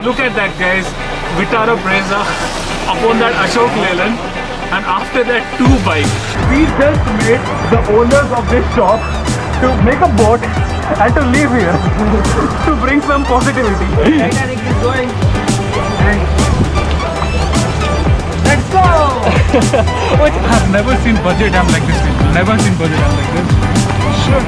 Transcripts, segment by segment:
Look at that, guys. Vitara Brezza upon that Ashok Leyland, and after that 2 bikes. We just made the owners of this shop to make a boat and to live here to bring some positivity. Titanic is going. Let's go! I've never seen budget dam like this, people. Never seen budget dam like this. Sure.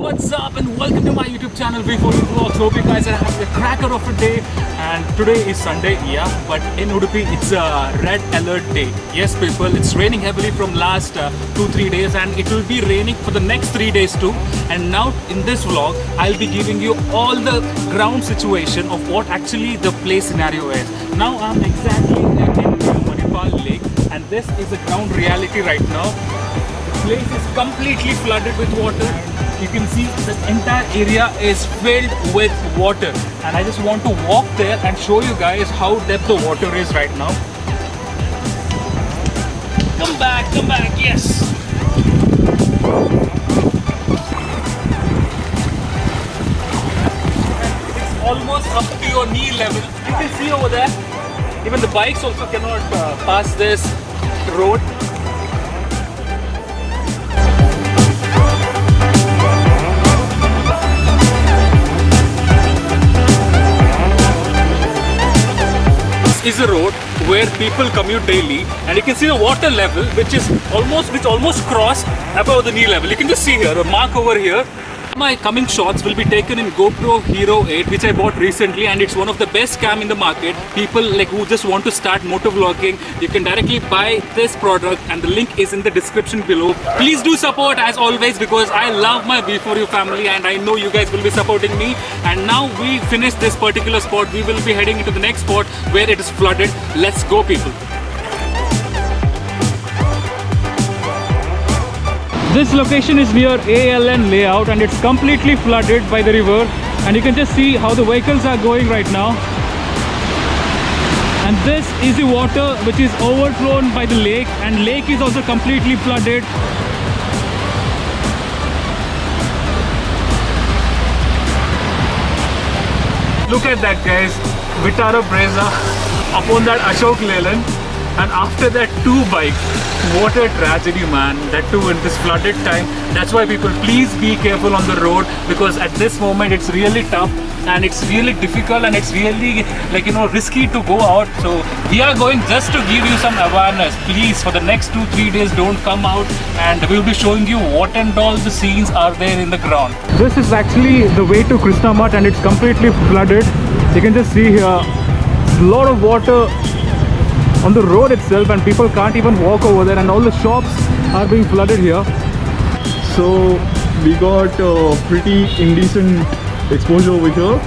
What's up and welcome to my YouTube channel V4U Vlogs. Hope you guys are having a cracker of a day. And today is Sunday, yeah, but in Udupi it's a red alert day. Yes, people, it's raining heavily from last 2-3 days, and it will be raining for the next 3 days too. And now in this vlog I'll be giving you all the ground situation of what actually the place scenario is. Now I'm exactly in Manipal Lake, and this is the ground reality right now. The place is completely flooded with water. You can see the entire area is filled with water, and I just want to walk there and show you guys how depth the water is right now. Come back, yes. It's almost up to your knee level. You can see over there, even the bikes also cannot pass this road. Is a road where people commute daily, and you can see the water level which almost crossed above the knee level. You can just see here a mark over here. My coming shots will be taken in GoPro Hero 8, which I bought recently, and it's one of the best cam in the market. People like who just want to start motovlogging, you can directly buy this product, and the link is in the description below. Please do support as always, because I love my V4U family and I know you guys will be supporting me. And now we finish this particular spot, we will be heading into the next spot where it is flooded. Let's go, people. This location is near ALN layout, and it's completely flooded by the river, and you can just see how the vehicles are going right now. And this is the water which is overflown by the lake, and lake is also completely flooded. Look at that, guys. Vitara Brezza upon that Ashok Leyland, and after that 2 bikes. What a tragedy, man. That too in this flooded time. That's why people, please be careful on the road, because at this moment it's really tough and it's really difficult and it's really risky to go out. So we are going just to give you some awareness. Please, for the next 2-3 days don't come out, and we'll be showing you what and all the scenes are there in the ground. This is actually the way to Krishna Math, and it's completely flooded. You can just see here a lot of water on the road itself, and people can't even walk over there, and all the shops are being flooded here. So we got a pretty indecent exposure over here.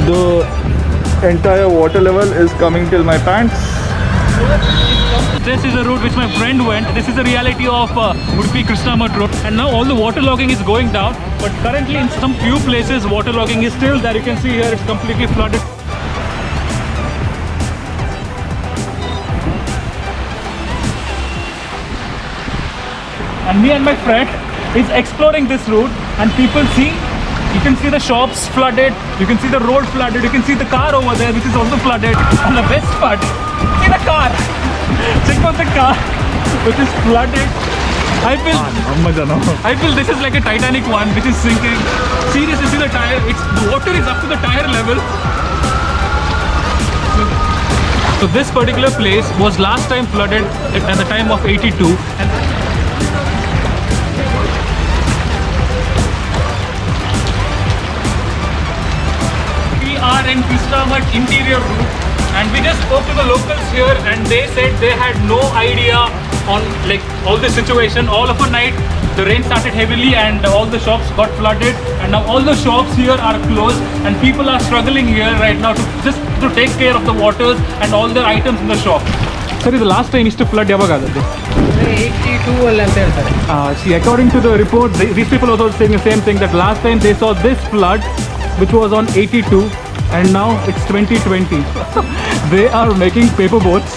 The entire water level is coming till my pants. This is a route which my friend went. This is the reality of Udupi Krishna Math road, and now all the water logging is going down, but currently in some few places water logging is still there. You can see here it's completely flooded. And me and my friend is exploring this route, and people see, you can see the shops flooded, you can see the road flooded, you can see the car over there which is also flooded. And the best part, see the car, check out the car which is flooded. I feel this is like a Titanic one which is sinking. Seriously, see the tire, the water is up to the tire level. So this particular place was last time flooded at the time of 82, and are in Krishna Math interior route, and we just spoke to the locals here, and they said they had no idea on all this situation. All of a night the rain started heavily and all the shops got flooded, and now all the shops here are closed, and people are struggling here right now to take care of the waters and all the items in the shop. Sorry, the last time ಇಷ್ಟು flood ಯಾವಾಗ ಆದದ್ದು? 82 ಅಲ್ಲಿ ಅಂತ ಹೇಳ್ತಾರೆ. See, according to the report, these people also saying the same thing, that last time they saw this flood which was on 82, and now it's 2020. They are making paper boats,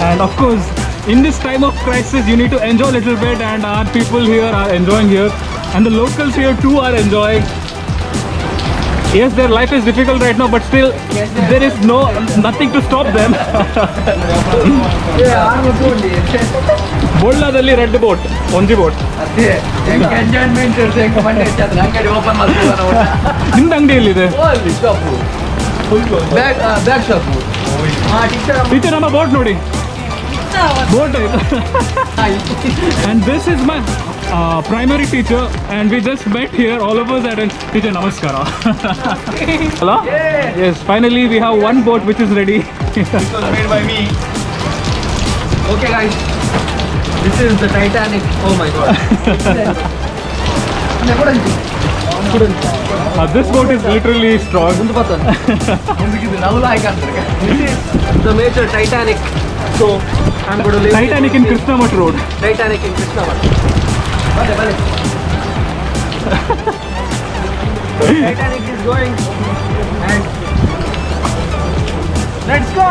and of course in this time of crisis, you need to enjoy a little bit, and our people here are enjoying here, and the locals here too are enjoying. Yes, their life is difficult right now, but still, there is nothing to stop them. ಬೋಲ್ಲಾದಲ್ಲಿ red boat, ಒಂಜಿ boat. Enjoyment ಅಂಗಡಿ open ಮಾಡ್ತೀವಿ. ನಿಮ್ದು ಅಂಗಡಿ ಎಲ್ಲಿದೆ? Bag shop. Teacher ನಮ್ಮ boat ನೋಡಿ, boat and this is my primary teacher, and we just met here, all of us at teacher namaskara. Hello? Yes, finally we have one boat which is ready. It was made by me. Okay guys, this is the Titanic. Oh my god. This boat is literally strong. This is the major Titanic. So I'm going to leave Titanic in Krishnamata Road. Titanic in Krishnamata. Vale. Titanic is going, and let's go.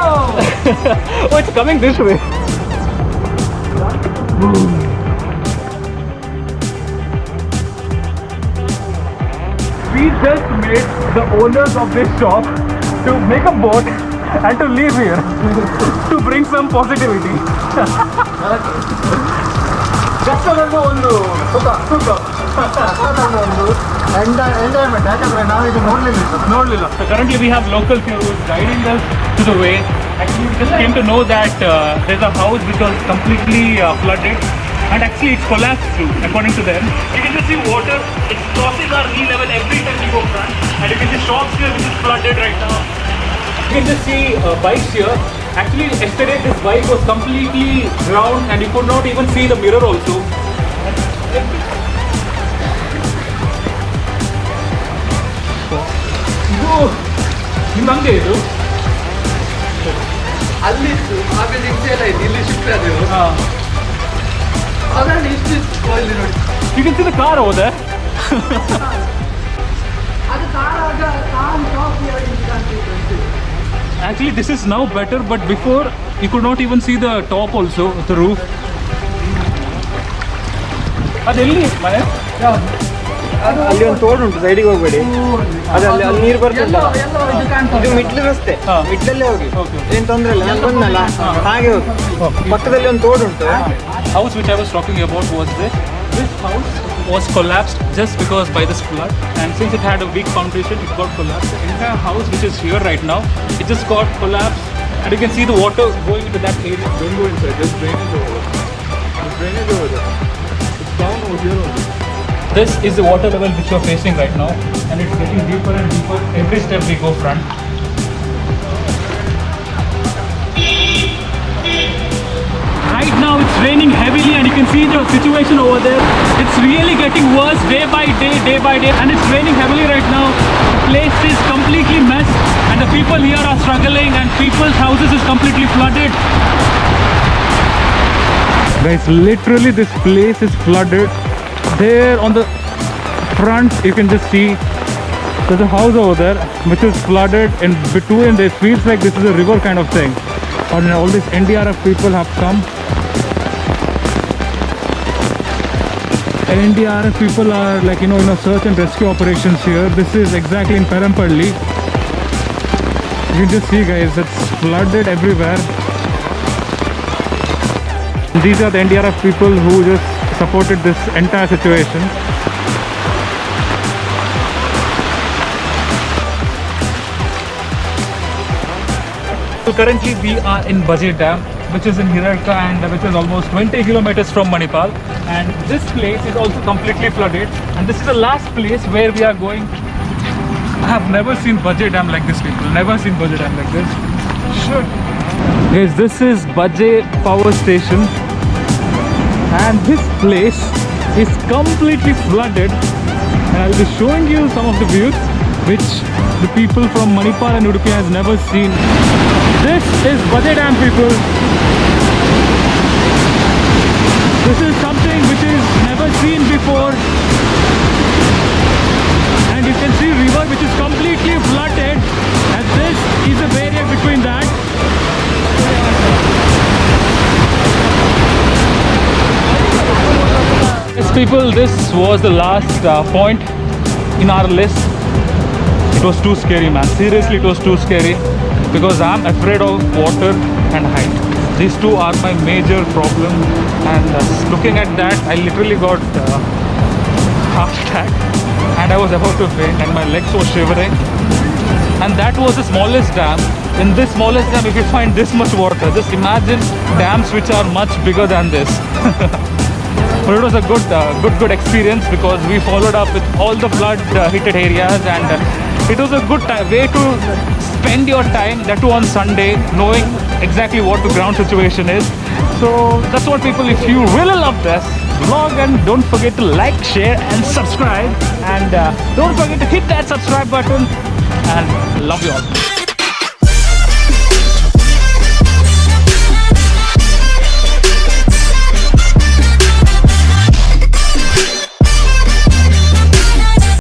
Oh, it's coming this way. We just made the owners of this shop to make a boat and to live here to bring some positivity. ಕಷ್ಟದನ್ನ ಒಂದು ಸುಖ enjoyment, ಯಾಕಂದ್ರೆ ನಾವು ಇದು ನೋಡ್ಲಿಲ್ಲ. So currently we have locals here who is guiding us to the way. Actually, we just came to know that there's a house which was completely flooded, and actually it's collapsed too, according to them. You can just see water, it crosses our knee level every time we go front, and you can see shops here which is flooded right now. You can just see bikes here. Actually, yesterday this bike was completely drowned, and you could not even see the mirror also. ನಿಮ್ಮ ಅಂಗಡಿ ಇದು ಅಲ್ಲಿತ್ತು, ಆಮೇಲೆ ಹಿಂಸೆ ಎಲ್ಲ ಇದೆ, ಇಲ್ಲಿ shift ಆದೆವು. ಅದರಲ್ಲಿ ಇಷ್ಟಿತ್ತು ಇಲ್ಲಿ ನೋಡಿ. You can see the car over there. ಅದು ಕಾರಾಗ car shop Actually, this is now better, but before you could not even see the top also, the roof. ಅದೆಲ್ಲಿ ಮನೆ? ಅಲ್ಲಿ ಒಂದು ತೋಡು ಉಂಟು, ಸೈಡಿಗೆ ಹೋಗ್ಬೇಡಿ. ಅದಲ್ಲಿ ಅಲ್ಲಿ ನೀರು ಬರ್ತಲ್ಲ, ಇದು ಮಿಡ್ಲ್ ರಸ್ತೆ, ಮಿಡ್ಲಲ್ಲೇ ಹೋಗಿ, ಏನು ತೊಂದರೆ ಇಲ್ಲ. ನಾನು ಬಂದಲ್ಲ ಹಾಗೆ ಹೋಗಿ, ಪಕ್ಕದಲ್ಲಿ ಒಂದು ತೋಡು ಉಂಟು. House which I was talking about was this. This house was collapsed just because by this flood, and since it had a weak foundation, it got collapsed. The entire house which is here right now, it just got collapsed, and you can see the water going into that area. Don't go inside, there's drainage over there. There's drainage over there. It's down over here only. This is the water level which you're facing right now, and it's getting deeper and deeper every step we go front. Right now it's raining heavily, and you can see the situation over there. It's really getting worse day by day, and it's raining heavily right now. The place is completely messed, and the people here are struggling, and people's houses is completely flooded. Guys, literally this place is flooded. There on the front you can just see there's a house over there which is flooded. In between, it feels like this is a river kind of thing, and all these NDRF people have come. NDRF people are like, you know, search and rescue operations here. This is exactly in Perampalli. You can just see, guys, it's flooded everywhere. These are the NDRF people who just supported this entire situation. So currently we are in Baje Dam, which is in Hirarka, and which is almost 20 kilometers from Manipal. And this place is also completely flooded, and this is the last place where we are going. I have never seen Baje Dam like this, people. Never seen Baje Dam like this. Sure. Guys, this is Baje Power Station, and this place is completely flooded, and I'll be showing you some of the views which the people from Manipal and Udupi has never seen. This is Baje Dam, people. This is something which is never seen before, and you can see river which is completely flooded, and this is a barrier between that. Yes, people, this was the last point in our list. It was too scary, man. Seriously, it was too scary because I'm afraid of water and height. These two are my major problem, and looking at that, I literally got heart attack, and I was about to faint, and my legs were shivering. And that was the smallest dam. In this smallest dam, if you find this much water, just imagine dams which are much bigger than this. But it was a good experience because we followed up with all the flood hit areas, and it was a good way to spend your time, that too on Sunday, knowing exactly what the ground situation is. So that's what people, if you really love this vlog, and don't forget to like, share and subscribe, and don't forget to hit that subscribe button, and love you all.